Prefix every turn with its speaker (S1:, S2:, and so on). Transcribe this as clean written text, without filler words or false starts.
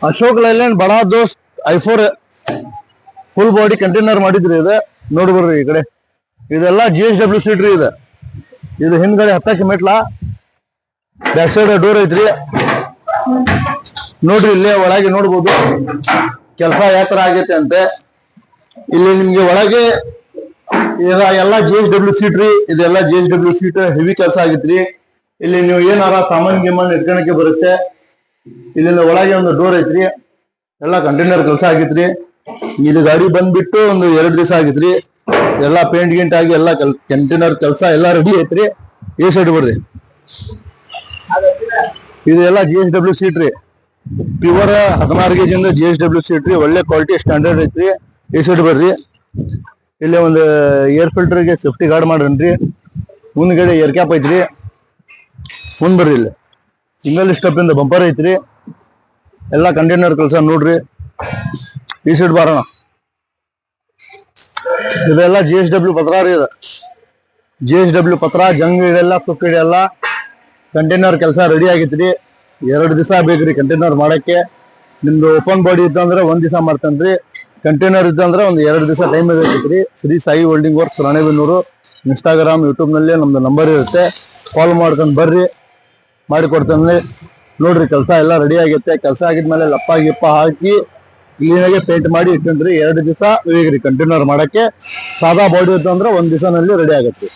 S1: Ashok Leyland ಬಡಾ ದೋಸ್ತ್ i4 full body container ಮಾಡಿದ್ರಿ ಇದು ನೋಡಿ ಬರ್ರಿ ಈ ಕಡೆ ಇದೆಲ್ಲ GSW ಸೀಟ್ ರೀ ಇದು ಹಿಂದ್ಗಡೆ ಹತ್ತಕ್ಕೆ ಮೆಟ್ಲ ಬ್ಯಾಕ್ ಸೈಡ್ ಡೋರ್ ಐತ್ರಿ ನೋಡ್ರಿ ಇಲ್ಲೇ ಒಳಗೆ ನೋಡ್ಬೋದು ಕೆಲಸ ಯಾವ ತರ ಆಗೈತೆ ಅಂತೆ ಇಲ್ಲಿ ನಿಮ್ಗೆ ಒಳಗೆ ಎಲ್ಲ GSW ಸೀಟ್ ರೀ ಇದೆಲ್ಲ GSW ಸೀಟ್ ಹೆವಿ ಕೆಲಸ ಆಗಿತ್ರಿ ಇಲ್ಲಿ ನೀವು ಏನಾರ ಸಾಮಾನ್ ಗಿಮಾನ್ ಇಟ್ಕೊಳಕ್ಕೆ ಬರುತ್ತೆ ಇಲ್ಲಿಂದ ಒಳಗೆ ಒಂದು ಡೋರ್ ಐತ್ರಿ ಎಲ್ಲ ಕಂಟೈನರ್ ಕೆಲಸ ಆಗಿತ್ರಿ ಇದು ಗಾಡಿ ಬಂದ್ಬಿಟ್ಟು ಒಂದು 2 ದಿವಸ ಆಗಿತ್ರಿ ಎಲ್ಲ ಪೇಂಟ್ ಗಿಂಟ್ ಆಗಿ ಎಲ್ಲ ಕಂಟೈನರ್ ಕೆಲಸ ಎಲ್ಲ ರೆಡಿ ಐತ್ರಿ ಈ ಸೈಡ್ ಬರ್ರಿ ಇದು ಎಲ್ಲ GSW ಸೀಟ್ ರೀ ಪ್ಯೂರ್ 16 gauge ಇಂದ GSW ಸೀಟ್ ರೀ ಒಳ್ಳೆ ಕ್ವಾಲಿಟಿ ಸ್ಟ್ಯಾಂಡರ್ಡ್ ಐತ್ರಿ ಈ ಸೈಡ್ ಬರ್ರಿ ಇಲ್ಲಿ ಒಂದು ಏರ್ ಫಿಲ್ಟರ್ಗೆ ಸೇಫ್ಟಿ ಗಾರ್ಡ್ ಮಾಡ್ರಿ ಮುಂದ್ಗಡೆ ಏರ್ ಕ್ಯಾಪ್ ಐತ್ರಿ ಮುಂದ್ ಬರ್ರಿ ಇಲ್ಲಿ ಸಿಂಗಲ್ ಸ್ಟೆಪ್ ಇಂದ ಬಂಪರ್ ಐತ್ರಿ ಎಲ್ಲ ಕಂಟೈನರ್ ಕೆಲಸ ನೋಡ್ರಿ ಈ ಸೈಡ್ ಬಾರೋಣ ಇದೆಲ್ಲ GSW ಪತ್ರ ರೀ ಇದು GSW ಪತ್ರ ಜಂಗ್ ಇದೆಲ್ಲ ಸುಕ್ ಇದೆಲ್ಲ ಕಂಟೈನರ್ ಕೆಲಸ ರೆಡಿ ಆಗಿತ್ರಿ 2 ದಿವಸ ಬೇಕ್ರಿ ಕಂಟೈನರ್ ಮಾಡಕ್ಕೆ ನಿಮ್ದು ಓಪನ್ ಬಾಡಿ ಇತ್ತಂದ್ರೆ 1 ದಿವಸ ಮಾಡ್ತಾನ್ರಿ ಕಂಟೈನರ್ ಇತ್ತಂದ್ರೆ ಒಂದು 2 ದಿವಸ ಟೈಮ್ ಬೇಕೈತ್ರಿ Shri Sai holding works Ranebennur Instagram YouTube ನಲ್ಲಿ ನಮ್ದು ನಂಬರ್ ಇರುತ್ತೆ ಕಾಲ್ ಮಾಡ್ಕೊಂಡು ಬರ್ರಿ ಮಾಡಿಕೊಡ್ತಾನೆ ನೋಡ್ರಿ ಕೆಲಸ ಎಲ್ಲ ರೆಡಿ ಆಗೈತೆ ಕೆಲಸ ಆಗಿದ್ಮೇಲೆ ಲಪ್ಪ ಗಿಪ್ಪ ಹಾಕಿ ಕ್ಲೀನಾಗೆ ಪೇಂಟ್ ಮಾಡಿ ಇಟ್ಟಂದ್ರಿ 2 ದಿವಸ ಬೇಕ್ರಿ ಕಂಟೈನರ್ ಮಾಡಕ್ಕೆ ಸಾದಾ ಬಾಡಿ ಇತ್ತು ಅಂದ್ರೆ 1 ದಿವಸನಲ್ಲಿ ರೆಡಿ ಆಗುತ್ತೆ